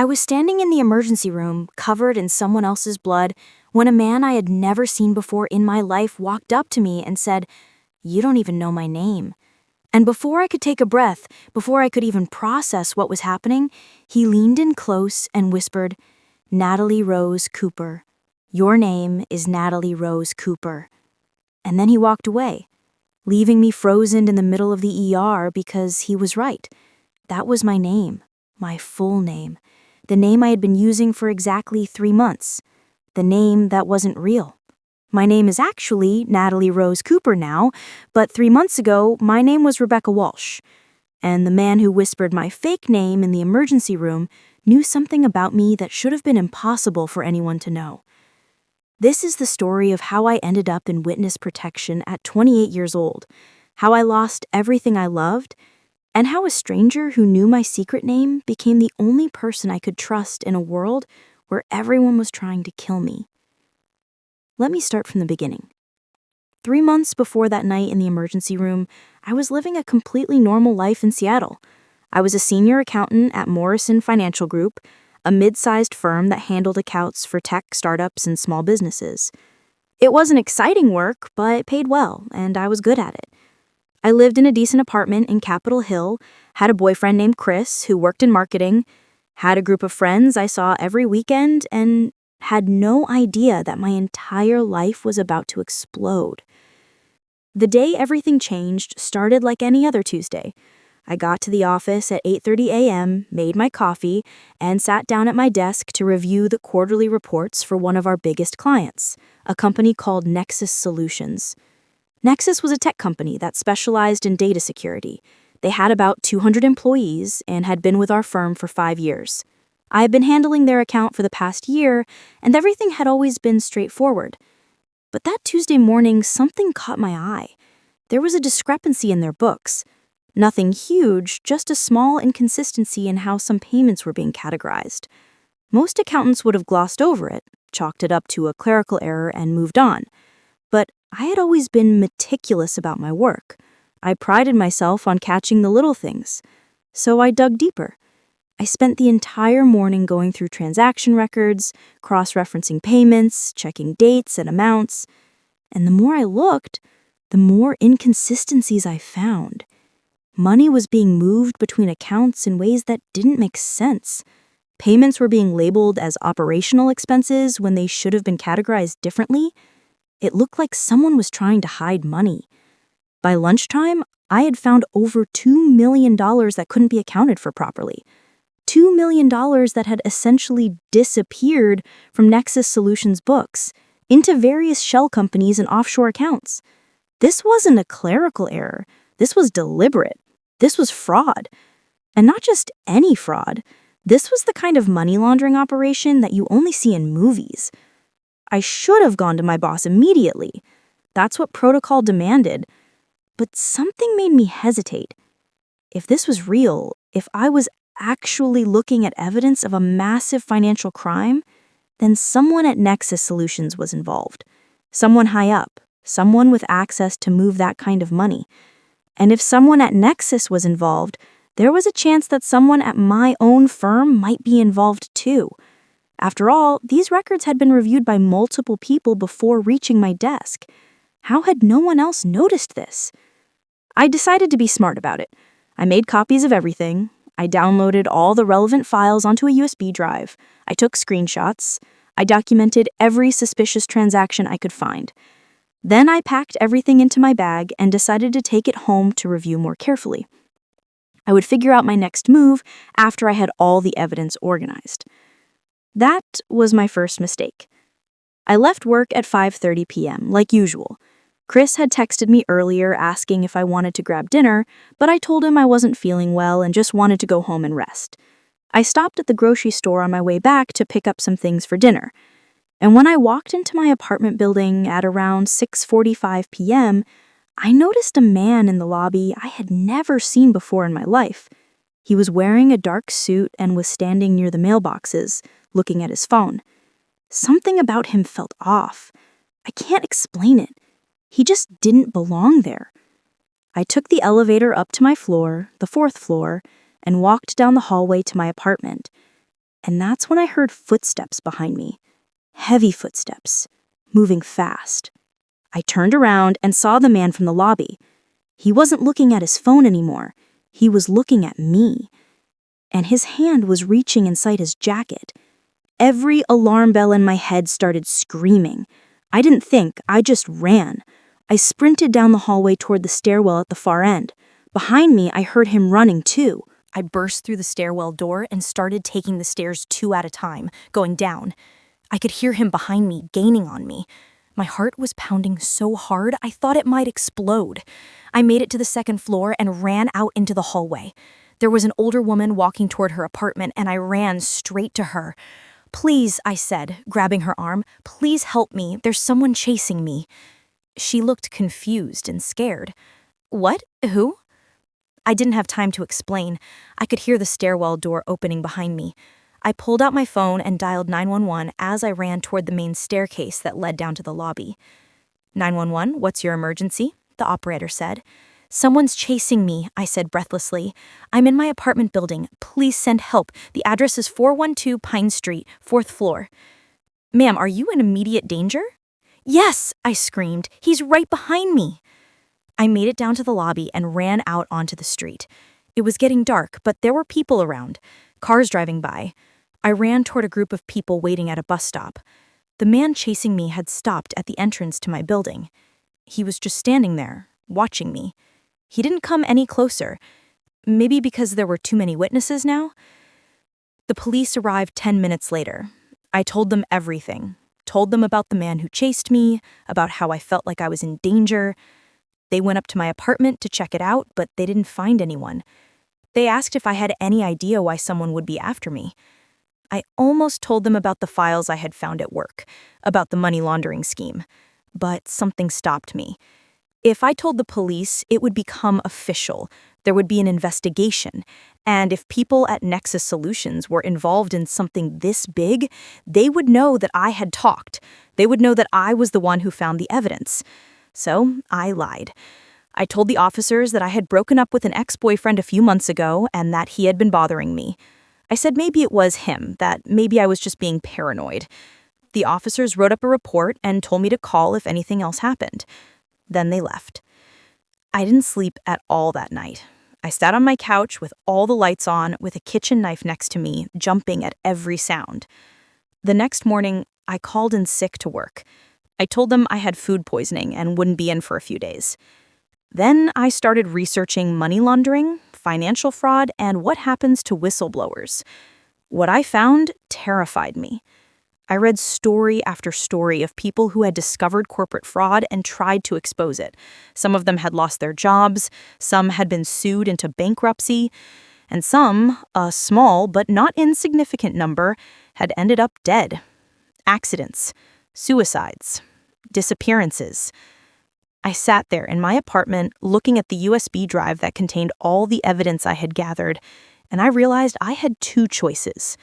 I was standing in the emergency room, covered in someone else's blood, when a man I had never seen before in my life walked up to me and said, "You don't even know my name." And before I could take a breath, before I could even process what was happening, he leaned in close and whispered, "Natalie Rose Cooper. Your name is Natalie Rose Cooper." And then he walked away, leaving me frozen in the middle of the ER because he was right. That was my name, my full name, the name I had been using for exactly 3 months, the name that wasn't real. My name is actually Natalie Rose Cooper now, but 3 months ago, my name was Rebecca Walsh. And the man who whispered my fake name in the emergency room knew something about me that should have been impossible for anyone to know. This is the story of how I ended up in witness protection at 28 years old, how I lost everything I loved, and how a stranger who knew my secret name became the only person I could trust in a world where everyone was trying to kill me. Let me start from the beginning. 3 months before that night in the emergency room, I was living a completely normal life in Seattle. I was a senior accountant at Morrison Financial Group, a mid-sized firm that handled accounts for tech startups and small businesses. It wasn't exciting work, but it paid well, and I was good at it. I lived in a decent apartment in Capitol Hill, had a boyfriend named Chris who worked in marketing, had a group of friends I saw every weekend, and had no idea that my entire life was about to explode. The day everything changed started like any other Tuesday. I got to the office at 8:30 a.m., made my coffee, and sat down at my desk to review the quarterly reports for one of our biggest clients, a company called Nexus Solutions. Nexus was a tech company that specialized in data security. They had about 200 employees and had been with our firm for 5 years. I had been handling their account for the past year, and everything had always been straightforward. But that Tuesday morning, something caught my eye. There was a discrepancy in their books. Nothing huge, just a small inconsistency in how some payments were being categorized. Most accountants would have glossed over it, chalked it up to a clerical error, and moved on. But I had always been meticulous about my work. I prided myself on catching the little things. So I dug deeper. I spent the entire morning going through transaction records, cross-referencing payments, checking dates and amounts. And the more I looked, the more inconsistencies I found. Money was being moved between accounts in ways that didn't make sense. Payments were being labeled as operational expenses when they should have been categorized differently. It looked like someone was trying to hide money. By lunchtime, I had found over $2 million that couldn't be accounted for properly. $2 million that had essentially disappeared from Nexus Solutions books into various shell companies and offshore accounts. This wasn't a clerical error. This was deliberate. This was fraud. And not just any fraud. This was the kind of money laundering operation that you only see in movies. I should have gone to my boss immediately. That's what protocol demanded. But something made me hesitate. If this was real, if I was actually looking at evidence of a massive financial crime, then someone at Nexus Solutions was involved. Someone high up, someone with access to move that kind of money. And if someone at Nexus was involved, there was a chance that someone at my own firm might be involved too. After all, these records had been reviewed by multiple people before reaching my desk. How had no one else noticed this? I decided to be smart about it. I made copies of everything. I downloaded all the relevant files onto a USB drive. I took screenshots. I documented every suspicious transaction I could find. Then I packed everything into my bag and decided to take it home to review more carefully. I would figure out my next move after I had all the evidence organized. That was my first mistake. I left work at 5:30 p.m., like usual. Chris had texted me earlier asking if I wanted to grab dinner, but I told him I wasn't feeling well and just wanted to go home and rest. I stopped at the grocery store on my way back to pick up some things for dinner. And when I walked into my apartment building at around 6:45 p.m., I noticed a man in the lobby I had never seen before in my life. He was wearing a dark suit and was standing near the mailboxes, looking at his phone. Something about him felt off. I can't explain it. He just didn't belong there. I took the elevator up to my floor, the 4th floor, and walked down the hallway to my apartment. And that's when I heard footsteps behind me. Heavy footsteps, moving fast. I turned around and saw the man from the lobby. He wasn't looking at his phone anymore. He was looking at me. And his hand was reaching inside his jacket. Every alarm bell in my head started screaming. I didn't think, I just ran. I sprinted down the hallway toward the stairwell at the far end. Behind me, I heard him running too. I burst through the stairwell door and started taking the stairs 2 at a time, going down. I could hear him behind me, gaining on me. My heart was pounding so hard I thought it might explode. I made it to the 2nd floor and ran out into the hallway. There was an older woman walking toward her apartment, and I ran straight to her. "Please," I said, grabbing her arm, "please help me. There's someone chasing me." She looked confused and scared. "What? Who?" I didn't have time to explain. I could hear the stairwell door opening behind me. I pulled out my phone and dialed 911 as I ran toward the main staircase that led down to the lobby. "911, what's your emergency?" the operator said. "Someone's chasing me," I said breathlessly. "I'm in my apartment building. Please send help. The address is 412 Pine Street, 4th floor." "Ma'am, are you in immediate danger?" "Yes," I screamed. "He's right behind me." I made it down to the lobby and ran out onto the street. It was getting dark, but there were people around, cars driving by. I ran toward a group of people waiting at a bus stop. The man chasing me had stopped at the entrance to my building. He was just standing there, watching me. He didn't come any closer. Maybe because there were too many witnesses now? The police arrived 10 minutes later. I told them everything. Told them about the man who chased me, about how I felt like I was in danger. They went up to my apartment to check it out, but they didn't find anyone. They asked if I had any idea why someone would be after me. I almost told them about the files I had found at work, about the money laundering scheme. But something stopped me. If I told the police, it would become official. There would be an investigation. And if people at Nexus Solutions were involved in something this big, they would know that I had talked. They would know that I was the one who found the evidence. So I lied. I told the officers that I had broken up with an ex-boyfriend a few months ago and that he had been bothering me. I said maybe it was him, that maybe I was just being paranoid. The officers wrote up a report and told me to call if anything else happened. Then they left. I didn't sleep at all that night. I sat on my couch with all the lights on, with a kitchen knife next to me, jumping at every sound. The next morning, I called in sick to work. I told them I had food poisoning and wouldn't be in for a few days. Then I started researching money laundering, financial fraud, and what happens to whistleblowers. What I found terrified me. I read story after story of people who had discovered corporate fraud and tried to expose it. Some of them had lost their jobs, some had been sued into bankruptcy, and some, a small but not insignificant number, had ended up dead. Accidents, suicides, disappearances. I sat there in my apartment looking at the USB drive that contained all the evidence I had gathered, and I realized I had 2 choices.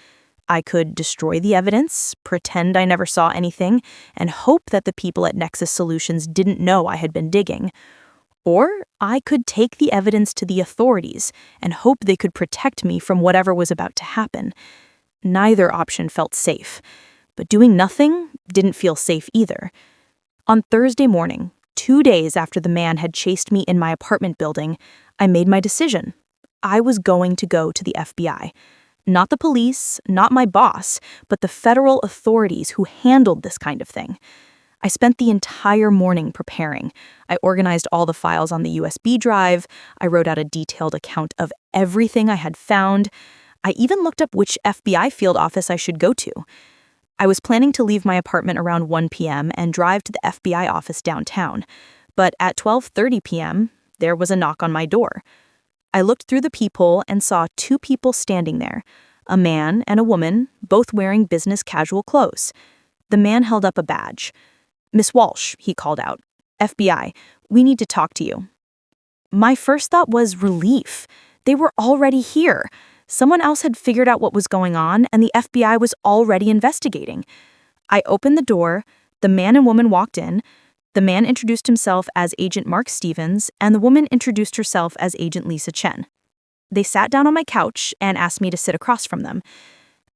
I could destroy the evidence, pretend I never saw anything, and hope that the people at Nexus Solutions didn't know I had been digging. Or I could take the evidence to the authorities and hope they could protect me from whatever was about to happen. Neither option felt safe, but doing nothing didn't feel safe either. On Thursday morning, 2 days after the man had chased me in my apartment building, I made my decision. I was going to go to the FBI. Not the police, not my boss, but the federal authorities who handled this kind of thing. I spent the entire morning preparing. I organized all the files on the USB drive. I wrote out a detailed account of everything I had found. I even looked up which FBI field office I should go to. I was planning to leave my apartment around 1 p.m. and drive to the FBI office downtown. But at 12:30 p.m., there was a knock on my door. I looked through the peephole and saw 2 people standing there, a man and a woman, both wearing business casual clothes. The man held up a badge. "Miss Walsh," he called out. "FBI, we need to talk to you." My first thought was relief. They were already here. Someone else had figured out what was going on, and the FBI was already investigating. I opened the door. The man and woman walked in. The man introduced himself as Agent Mark Stevens, and the woman introduced herself as Agent Lisa Chen. They sat down on my couch and asked me to sit across from them.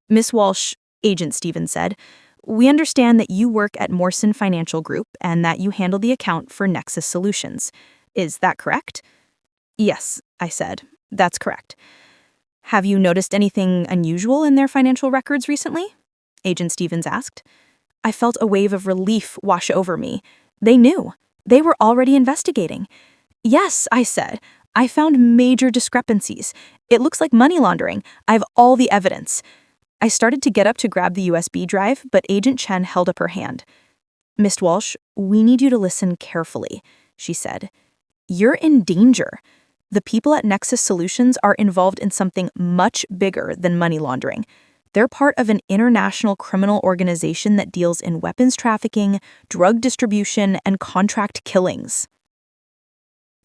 Miss Walsh, Agent Stevens said, we understand that you work at Morrison Financial Group and that you handle the account for Nexus Solutions. Is that correct? Yes, I said. That's correct. Have you noticed anything unusual in their financial records recently? Agent Stevens asked. I felt a wave of relief wash over me. They knew. They were already investigating. Yes, I said. I found major discrepancies. It looks like money laundering. I have all the evidence. I started to get up to grab the USB drive, but Agent Chen held up her hand. Miss Walsh, we need you to listen carefully, she said. You're in danger. The people at Nexus Solutions are involved in something much bigger than money laundering. They're part of an international criminal organization that deals in weapons trafficking, drug distribution, and contract killings.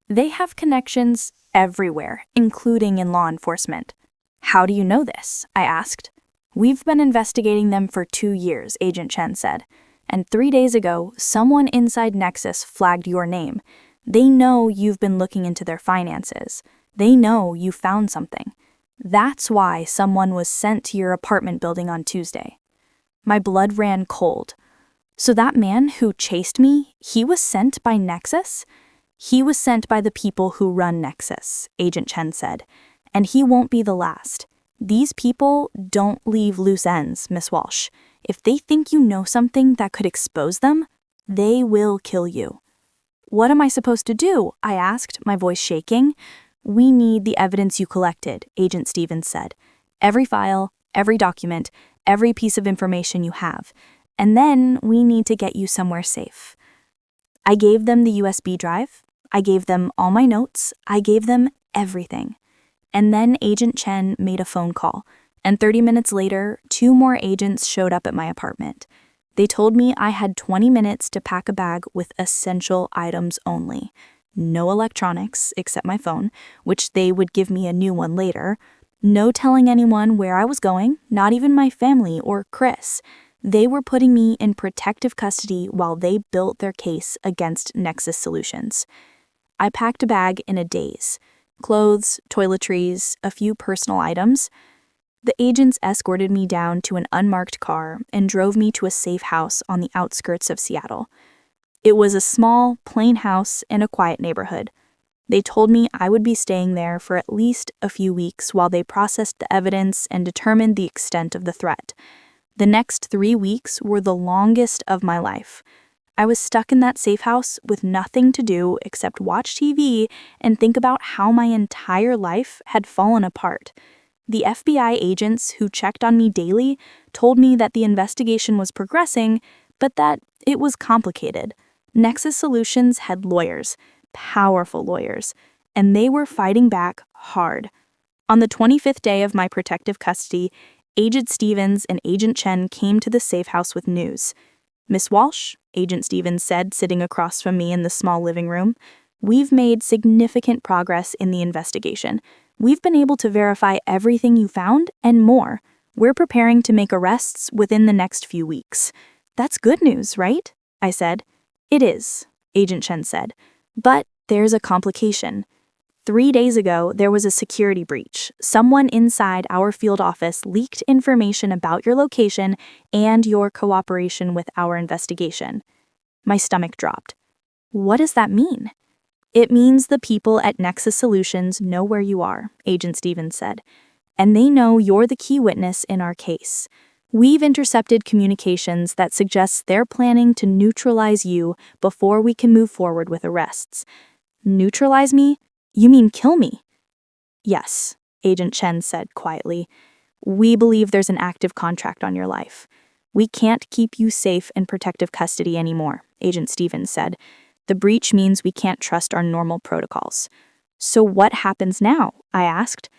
They have connections everywhere, including in law enforcement. How do you know this? I asked. We've been investigating them for 2 years, Agent Chen said. And 3 days ago, someone inside Nexus flagged your name. They know you've been looking into their finances. They know you found something. That's why someone was sent to your apartment building on Tuesday. My blood ran cold. So that man who chased me, he was sent by Nexus? He was sent by the people who run Nexus, Agent Chen said. And he won't be the last. These people don't leave loose ends, Miss Walsh. If they think you know something that could expose them, they will kill you. What am I supposed to do? I asked, my voice shaking. We need the evidence you collected, Agent Stevens said. Every file, every document, every piece of information you have. And then we need to get you somewhere safe. I gave them the USB drive. I gave them all my notes. I gave them everything. And then Agent Chen made a phone call, and 30 minutes later, 2 more agents showed up at my apartment. They told me I had 20 minutes to pack a bag with essential items only. No electronics except my phone, which they would give me a new one later. No telling anyone where I was going, not even my family or Chris. They were putting me in protective custody while they built their case against Nexus Solutions. I packed a bag in a daze. Clothes, toiletries, a few personal items. The agents escorted me down to an unmarked car and drove me to a safe house on the outskirts of Seattle. It was a small, plain house in a quiet neighborhood. They told me I would be staying there for at least a few weeks while they processed the evidence and determined the extent of the threat. The next 3 weeks were the longest of my life. I was stuck in that safe house with nothing to do except watch TV and think about how my entire life had fallen apart. The FBI agents who checked on me daily told me that the investigation was progressing, but that it was complicated. Nexus Solutions had lawyers, powerful lawyers, and they were fighting back hard. On the 25th day of my protective custody, Agent Stevens and Agent Chen came to the safe house with news. Miss Walsh, Agent Stevens said, sitting across from me in the small living room, we've made significant progress in the investigation. We've been able to verify everything you found and more. We're preparing to make arrests within the next few weeks. That's good news, right? I said. It is, Agent Chen said. But there's a complication. 3 days ago, there was a security breach. Someone inside our field office leaked information about your location and your cooperation with our investigation. My stomach dropped. What does that mean? It means the people at Nexus Solutions know where you are, Agent Stevens said, and they know you're the key witness in our case. We've intercepted communications that suggest they're planning to neutralize you before we can move forward with arrests. Neutralize me? You mean kill me? Yes, Agent Chen said quietly. We believe there's an active contract on your life. We can't keep you safe in protective custody anymore, Agent Stevens said. The breach means we can't trust our normal protocols. So what happens now? I asked.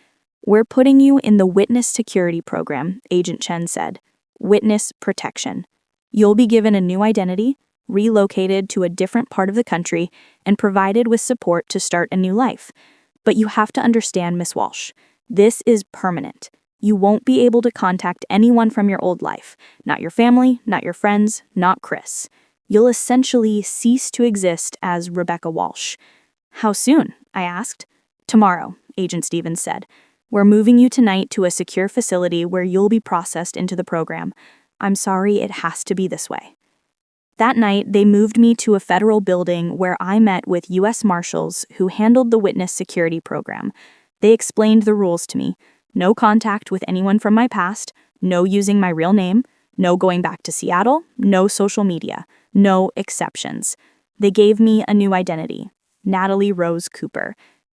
We're putting you in the Witness Security Program, Agent Chen said. Witness protection. You'll be given a new identity, relocated to a different part of the country, and provided with support to start a new life. But you have to understand, Miss Walsh, this is permanent. You won't be able to contact anyone from your old life, not your family, not your friends, not Chris. You'll essentially cease to exist as Rebecca Walsh. How soon? I asked. Tomorrow, Agent Stevens said. We're moving you tonight to a secure facility where you'll be processed into the program. I'm sorry it has to be this way." That night, they moved me to a federal building where I met with U.S. Marshals who handled the witness security program. They explained the rules to me. No contact with anyone from my past, no using my real name, no going back to Seattle, no social media, no exceptions. They gave me a new identity, Natalie Rose Cooper.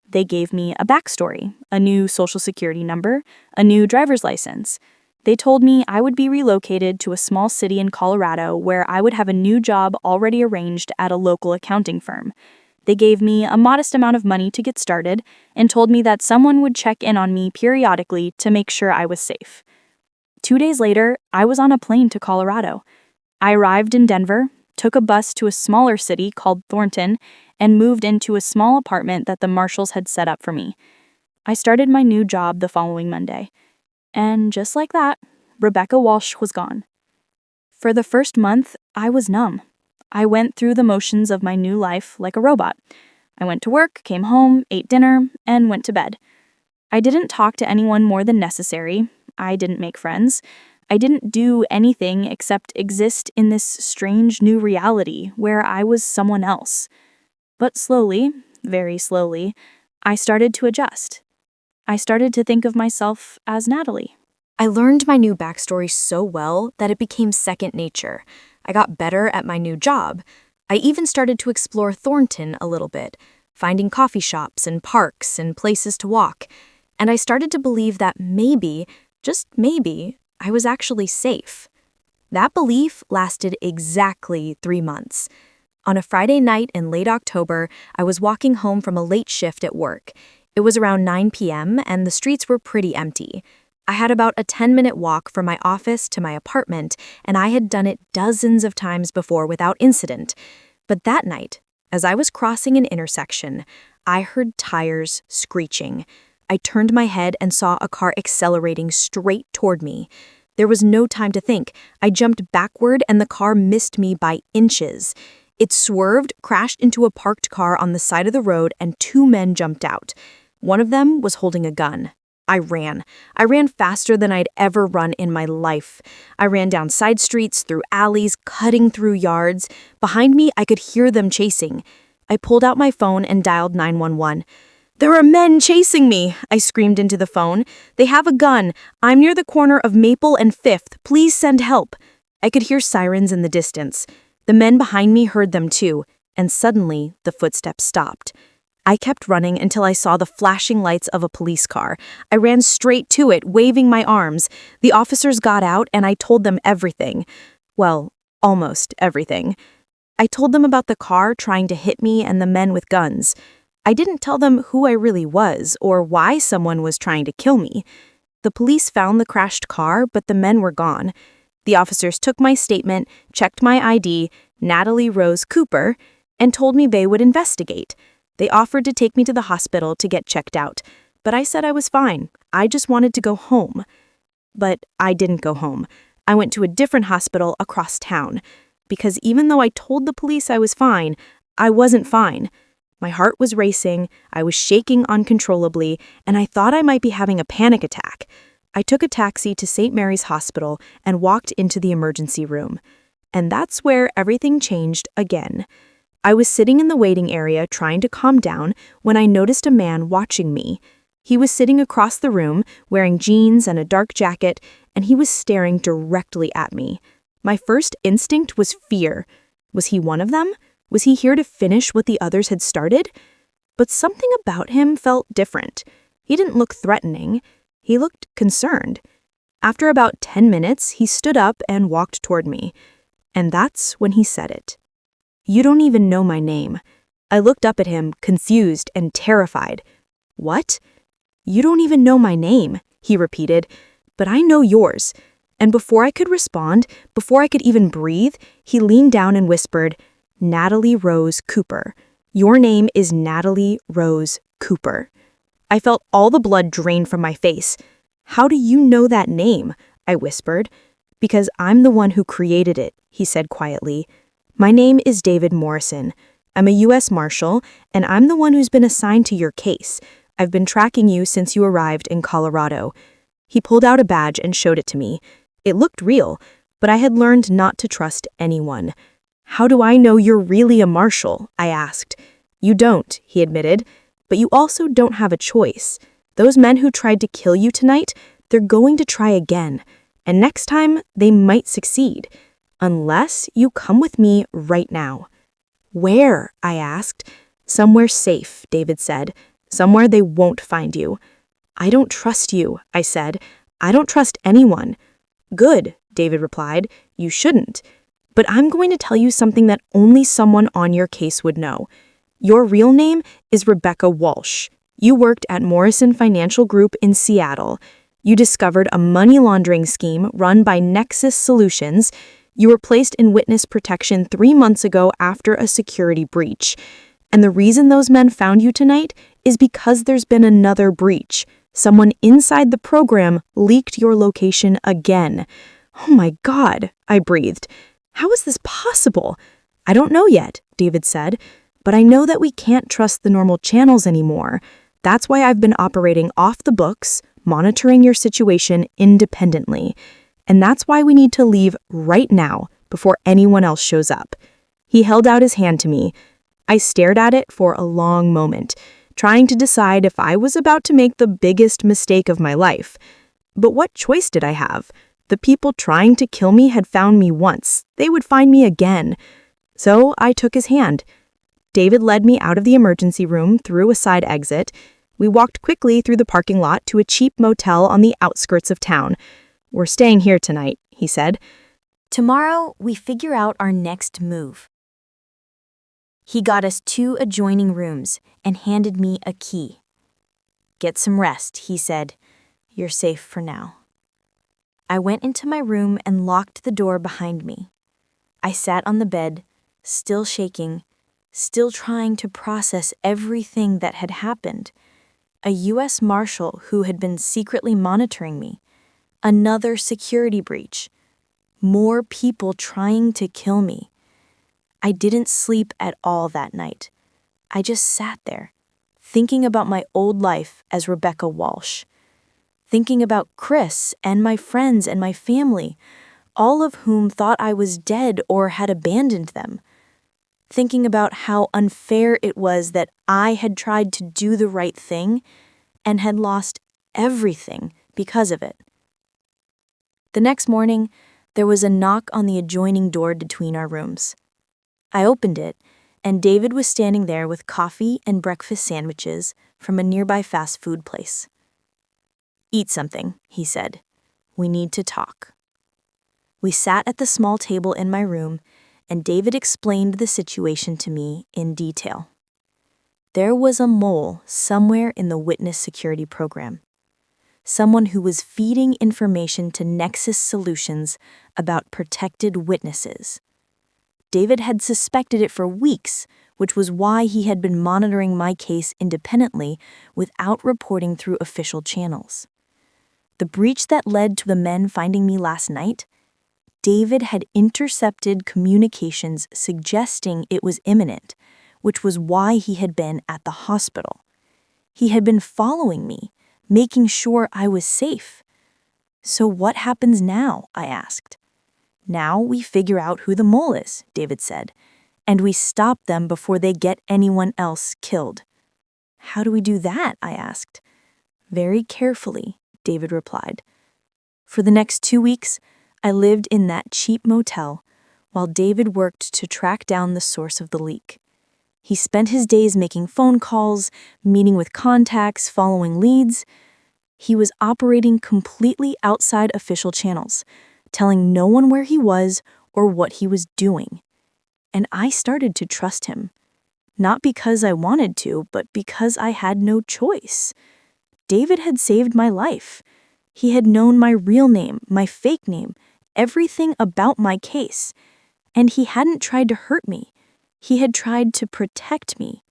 They gave me a backstory, a new social security number, a new driver's license. They told me I would be relocated to a small city in Colorado where I would have a new job already arranged at a local accounting firm. They gave me a modest amount of money to get started and told me that someone would check in on me periodically to make sure I was safe. 2 days later, I was on a plane to Colorado. I arrived in Denver, took a bus to a smaller city called Thornton, and moved into a small apartment that the marshals had set up for me. I started my new job the following Monday. And just like that, Rebecca Walsh was gone. For the first month, I was numb. I went through the motions of my new life like a robot. I went to work, came home, ate dinner, and went to bed. I didn't talk to anyone more than necessary. I didn't make friends. I didn't do anything except exist in this strange new reality where I was someone else. But slowly, very slowly, I started to adjust. I started to think of myself as Natalie. I learned my new backstory so well that it became second nature. I got better at my new job. I even started to explore Thornton a little bit, finding coffee shops and parks and places to walk. And I started to believe that maybe, just maybe, I was actually safe. That belief lasted exactly 3 months. On a Friday night in late October, I was walking home from a late shift at work. It was around 9 p.m. and the streets were pretty empty. I had about a 10-minute walk from my office to my apartment, and I had done it dozens of times before without incident. But that night, as I was crossing an intersection, I heard tires screeching. I turned my head and saw a car accelerating straight toward me. There was no time to think. I jumped backward and the car missed me by inches. It swerved, crashed into a parked car on the side of the road, and 2 men jumped out. One of them was holding a gun. I ran. I ran faster than I'd ever run in my life. I ran down side streets, through alleys, cutting through yards. Behind me, I could hear them chasing. I pulled out my phone and dialed 911. "There are men chasing me," I screamed into the phone. "They have a gun. I'm near the corner of Maple and 5th. Please send help." I could hear sirens in the distance. The men behind me heard them too, and suddenly the footsteps stopped. I kept running until I saw the flashing lights of a police car. I ran straight to it, waving my arms. The officers got out and I told them everything. Well, almost everything. I told them about the car trying to hit me and the men with guns. I didn't tell them who I really was or why someone was trying to kill me. The police found the crashed car, but the men were gone. The officers took my statement, checked my ID, Natalie Rose Cooper, and told me they would investigate. They offered to take me to the hospital to get checked out, but I said I was fine. I just wanted to go home. But I didn't go home. I went to a different hospital across town, because even though I told the police I was fine, I wasn't fine. My heart was racing, I was shaking uncontrollably, and I thought I might be having a panic attack. I took a taxi to St. Mary's Hospital and walked into the emergency room. And that's where everything changed again. I was sitting in the waiting area trying to calm down when I noticed a man watching me. He was sitting across the room, wearing jeans and a dark jacket, and he was staring directly at me. My first instinct was fear. Was he one of them? Was he here to finish what the others had started? But something about him felt different. He didn't look threatening. He looked concerned. After about 10 minutes, he stood up and walked toward me. And that's when he said it. "You don't even know my name." I looked up at him, confused and terrified. "What?" "You don't even know my name," he repeated, "but I know yours." And before I could respond, before I could even breathe, he leaned down and whispered, "Natalie Rose Cooper. Your name is Natalie Rose Cooper." I felt all the blood drain from my face. "How do you know that name?" I whispered. "Because I'm the one who created it," he said quietly. "My name is David Morrison. I'm a U.S. Marshal, and I'm the one who's been assigned to your case. I've been tracking you since you arrived in Colorado." He pulled out a badge and showed it to me. It looked real, but I had learned not to trust anyone. "How do I know you're really a marshal?" I asked. "You don't," he admitted, "but you also don't have a choice. Those men who tried to kill you tonight, they're going to try again. And next time, they might succeed. Unless you come with me right now." "Where?" I asked. "Somewhere safe," David said. "Somewhere they won't find you." "I don't trust you," I said. "I don't trust anyone." "Good," David replied. "You shouldn't. But I'm going to tell you something that only someone on your case would know. Your real name is Rebecca Walsh. You worked at Morrison Financial Group in Seattle. You discovered a money laundering scheme run by Nexus Solutions. You were placed in witness protection 3 months ago after a security breach. And the reason those men found you tonight is because there's been another breach. Someone inside the program leaked your location again." "Oh my God," I breathed. "How is this possible?" "I don't know yet," David said, "but I know that we can't trust the normal channels anymore. That's why I've been operating off the books, monitoring your situation independently. And that's why we need to leave right now before anyone else shows up." He held out his hand to me. I stared at it for a long moment, trying to decide if I was about to make the biggest mistake of my life. But what choice did I have? The people trying to kill me had found me once. They would find me again. So I took his hand. David led me out of the emergency room through a side exit. We walked quickly through the parking lot to a cheap motel on the outskirts of town. "We're staying here tonight," he said. Tomorrow, we figure out our next move. He got us 2 adjoining rooms and handed me a key. "Get some rest," he said. "You're safe for now." I went into my room and locked the door behind me. I sat on the bed, still shaking, still trying to process everything that had happened. A U.S. Marshal who had been secretly monitoring me. Another security breach. More people trying to kill me. I didn't sleep at all that night. I just sat there, thinking about my old life as Rebecca Walsh. Thinking about Chris and my friends and my family, all of whom thought I was dead or had abandoned them. Thinking about how unfair it was that I had tried to do the right thing and had lost everything because of it. The next morning, there was a knock on the adjoining door between our rooms. I opened it, and David was standing there with coffee and breakfast sandwiches from a nearby fast food place. "Eat something," he said. "We need to talk." We sat at the small table in my room, and David explained the situation to me in detail. There was a mole somewhere in the witness security program. Someone who was feeding information to Nexus Solutions about protected witnesses. David had suspected it for weeks, which was why he had been monitoring my case independently without reporting through official channels. The breach that led to the men finding me last night, David had intercepted communications suggesting it was imminent, which was why he had been at the hospital. He had been following me, making sure I was safe. "So what happens now?" I asked. "Now we figure out who the mole is," David said, "and we stop them before they get anyone else killed." "How do we do that?" I asked. "Very carefully," David replied. For the next 2 weeks, I lived in that cheap motel while David worked to track down the source of the leak. He spent his days making phone calls, meeting with contacts, following leads. He was operating completely outside official channels, telling no one where he was or what he was doing. And I started to trust him. Not because I wanted to, but because I had no choice. David had saved my life. He had known my real name, my fake name, everything about my case. And he hadn't tried to hurt me. He had tried to protect me.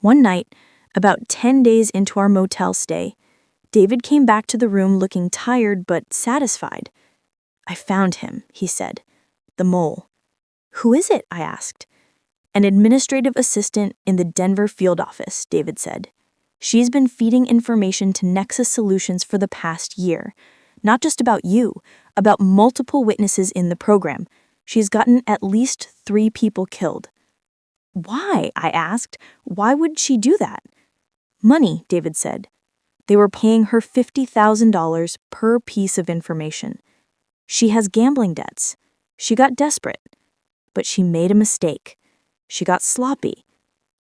One night, about 10 days into our motel stay, David came back to the room looking tired but satisfied. "I found him," he said. "The mole." "Who is it?" I asked. "An administrative assistant in the Denver field office," David said. She's been feeding information to Nexus Solutions for the past year. Not just about you, about multiple witnesses in the program. She's gotten at least 3 people killed. Why? I asked. Why would she do that? Money, David said. They were paying her $50,000 per piece of information. She has gambling debts. She got desperate. But she made a mistake. She got sloppy.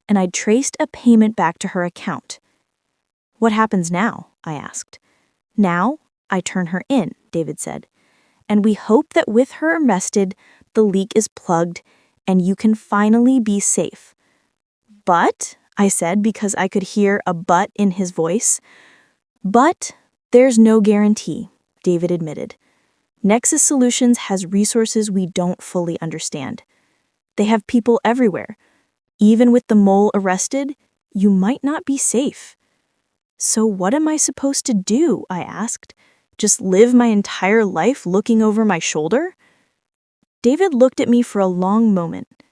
And I traced a payment back to her account. What happens now? I asked. Now, I turn her in, David said. And we hope that with her arrested, the leak is plugged and you can finally be safe. But, I said because I could hear a but in his voice. But there's no guarantee, David admitted. Nexus Solutions has resources we don't fully understand. They have people everywhere. Even with the mole arrested, you might not be safe. So what am I supposed to do? I asked. Just live my entire life looking over my shoulder? David looked at me for a long moment.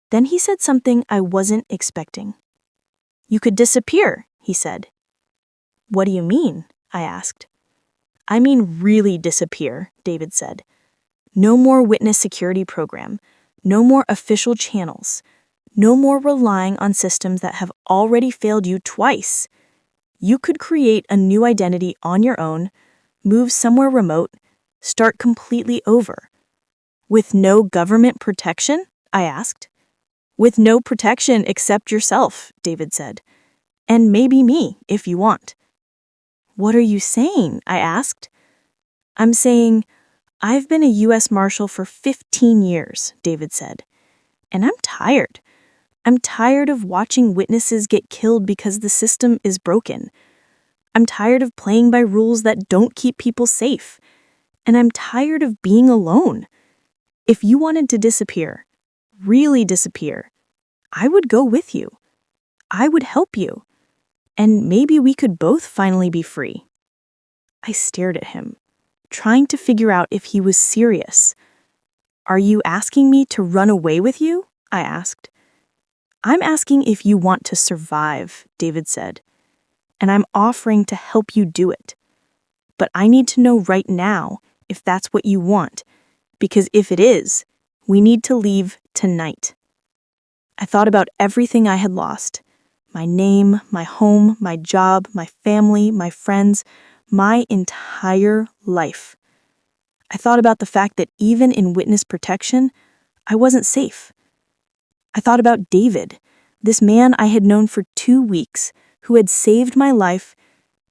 Then he said something I wasn't expecting. You could disappear, he said. What do you mean? I asked. I mean really disappear, David said. No more witness security program. No more official channels. No more relying on systems that have already failed you twice. You could create a new identity on your own, move somewhere remote, start completely over. With no government protection? I asked. With no protection except yourself, David said. And maybe me, if you want. What are you saying? I asked. I'm saying, I've been a U.S. Marshal for 15 years, David said. And I'm tired. I'm tired of watching witnesses get killed because the system is broken. I'm tired of playing by rules that don't keep people safe. And I'm tired of being alone. If you wanted to disappear, really disappear, I would go with you. I would help you. And maybe we could both finally be free. I stared at him, trying to figure out if he was serious. Are you asking me to run away with you? I asked. I'm asking if you want to survive, David said. And I'm offering to help you do it. But I need to know right now if that's what you want, because if it is, we need to leave tonight. I thought about everything I had lost. My name, my home, my job, my family, my friends, my entire life. I thought about the fact that even in witness protection, I wasn't safe. I thought about David, this man I had known for 2 weeks, who had saved my life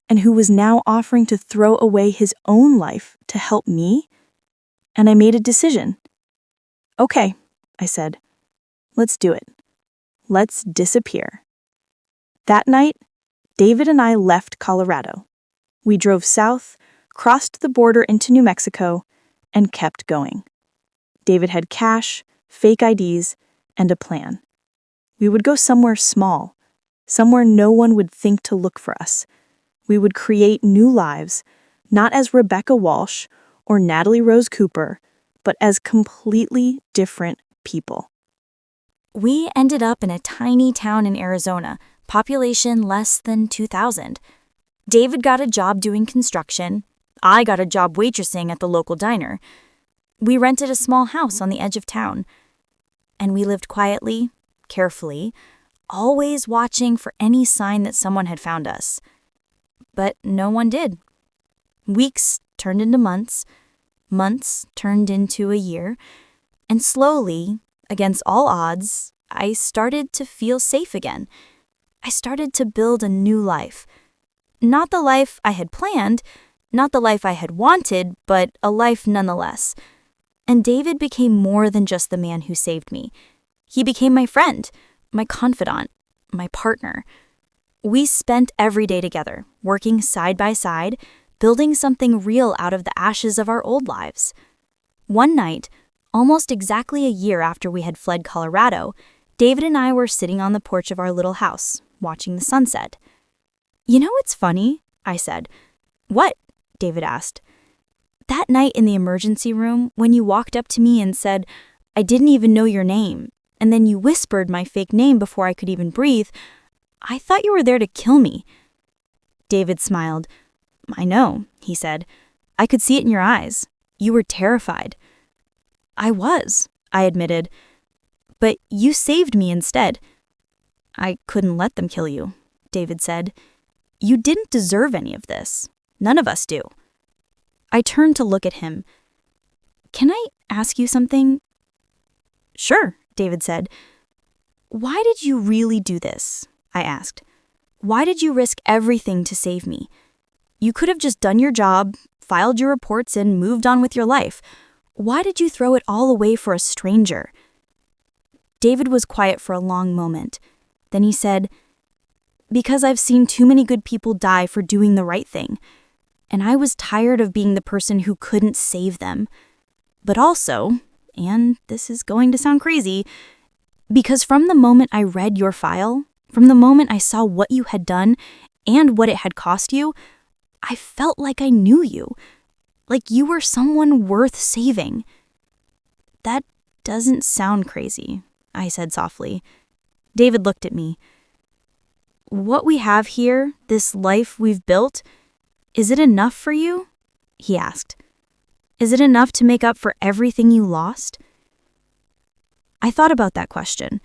and who was now offering to throw away his own life to help me. And I made a decision. Okay, I said, let's do it. Let's disappear. That night, David and I left Colorado. We drove south, crossed the border into New Mexico, and kept going. David had cash, fake IDs, and a plan. We would go somewhere small, somewhere no one would think to look for us. We would create new lives, not as Rebecca Walsh or Natalie Rose Cooper, but as completely different people. We ended up in a tiny town in Arizona, population less than 2,000. David got a job doing construction. I got a job waitressing at the local diner. We rented a small house on the edge of town. And we lived quietly, carefully, always watching for any sign that someone had found us. But no one did. Weeks turned into months. Months turned into a year. And slowly, against all odds, I started to feel safe again. I started to build a new life. Not the life I had planned, not the life I had wanted, but a life nonetheless. And David became more than just the man who saved me. He became my friend, my confidant, my partner. We spent every day together, working side by side, building something real out of the ashes of our old lives. One night, almost exactly a year after we had fled Colorado, David and I were sitting on the porch of our little house, watching the sunset. You know what's funny? I said. What? David asked. That night in the emergency room, when you walked up to me and said, I didn't even know your name, and then you whispered my fake name before I could even breathe, I thought you were there to kill me." David smiled. "I know," he said. "I could see it in your eyes. You were terrified." "I was," I admitted. "But you saved me instead." "I couldn't let them kill you," David said. "You didn't deserve any of this. None of us do." I turned to look at him. "Can I ask you something?" "Sure," David said. "Why did you really do this?" I asked. "Why did you risk everything to save me? You could have just done your job, filed your reports, and moved on with your life. Why did you throw it all away for a stranger?" David was quiet for a long moment. Then he said, "Because I've seen too many good people die for doing the right thing, and I was tired of being the person who couldn't save them. But also, and this is going to sound crazy, because from the moment I read your file, from the moment I saw what you had done and what it had cost you, I felt like I knew you, like you were someone worth saving." "That doesn't sound crazy," I said softly. David looked at me. "What we have here, this life we've built, is it enough for you?" he asked. "Is it enough to make up for everything you lost?" I thought about that question.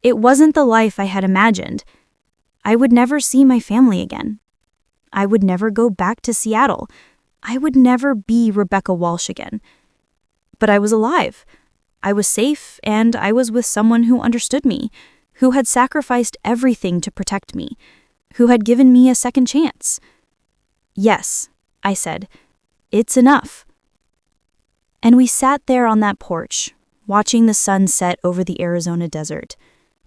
It wasn't the life I had imagined. I would never see my family again. I would never go back to Seattle. I would never be Rebecca Walsh again. But I was alive. I was safe, and I was with someone who understood me, who had sacrificed everything to protect me, who had given me a second chance. "Yes," I said, "it's enough." And we sat there on that porch, watching the sun set over the Arizona desert.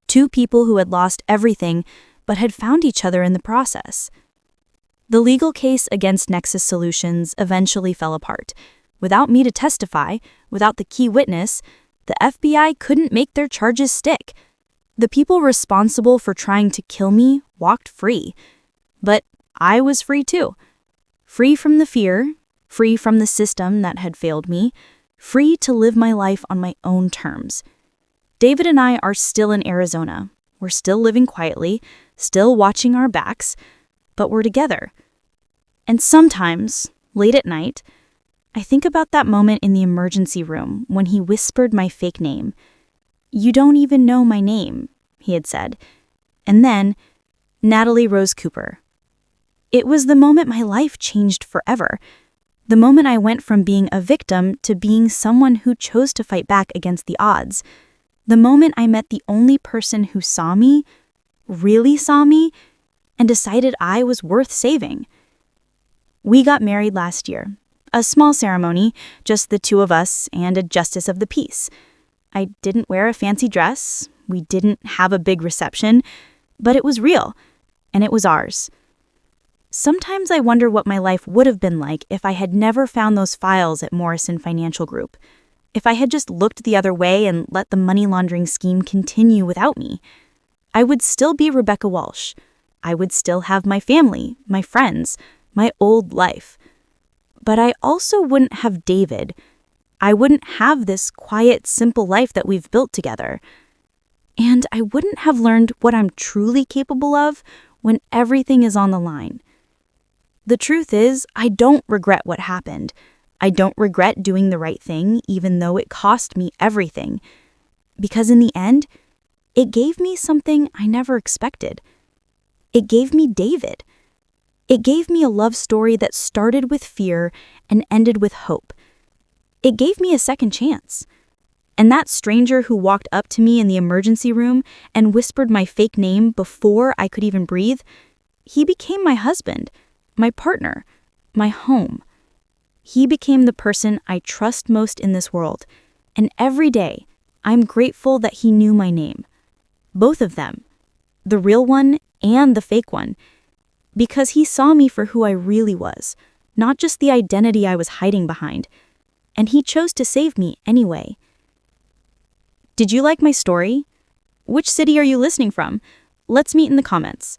Two people who had lost everything, but had found each other in the process. The legal case against Nexus Solutions eventually fell apart. Without me to testify, without the key witness, the FBI couldn't make their charges stick. The people responsible for trying to kill me walked free. But I was free too. Free from the fear, free from the system that had failed me, free to live my life on my own terms. David and I are still in Arizona. We're still living quietly, still watching our backs, but we're together. And sometimes, late at night, I think about that moment in the emergency room when he whispered my fake name. "You don't even know my name," he had said. And then, Natalie Rose Cooper. It was the moment my life changed forever. The moment I went from being a victim to being someone who chose to fight back against the odds. The moment I met the only person who saw me, really saw me, and decided I was worth saving. We got married last year. A small ceremony, just the two of us and a justice of the peace. I didn't wear a fancy dress. We didn't have a big reception, but it was real, and it was ours. Sometimes I wonder what my life would have been like if I had never found those files at Morrison Financial Group. If I had just looked the other way and let the money laundering scheme continue without me. I would still be Rebecca Walsh. I would still have my family, my friends, my old life. But I also wouldn't have David. I wouldn't have this quiet, simple life that we've built together. And I wouldn't have learned what I'm truly capable of when everything is on the line. The truth is, I don't regret what happened. I don't regret doing the right thing, even though it cost me everything. Because in the end, it gave me something I never expected. It gave me David. It gave me a love story that started with fear and ended with hope. It gave me a second chance. And that stranger who walked up to me in the emergency room and whispered my fake name before I could even breathe, he became my husband, my partner, my home. He became the person I trust most in this world, and every day I'm grateful that he knew my name. Both of them, the real one and the fake one, because he saw me for who I really was, not just the identity I was hiding behind, and he chose to save me anyway. Did you like my story? Which city are you listening from? Let's meet in the comments.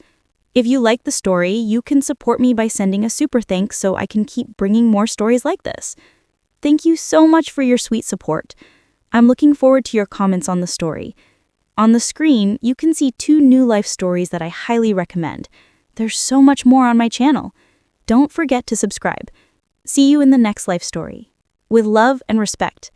If you like the story, you can support me by sending a super thanks so I can keep bringing more stories like this. Thank you so much for your sweet support. I'm looking forward to your comments on the story. On the screen, you can see 2 new life stories that I highly recommend. There's so much more on my channel. Don't forget to subscribe. See you in the next life story. With love and respect.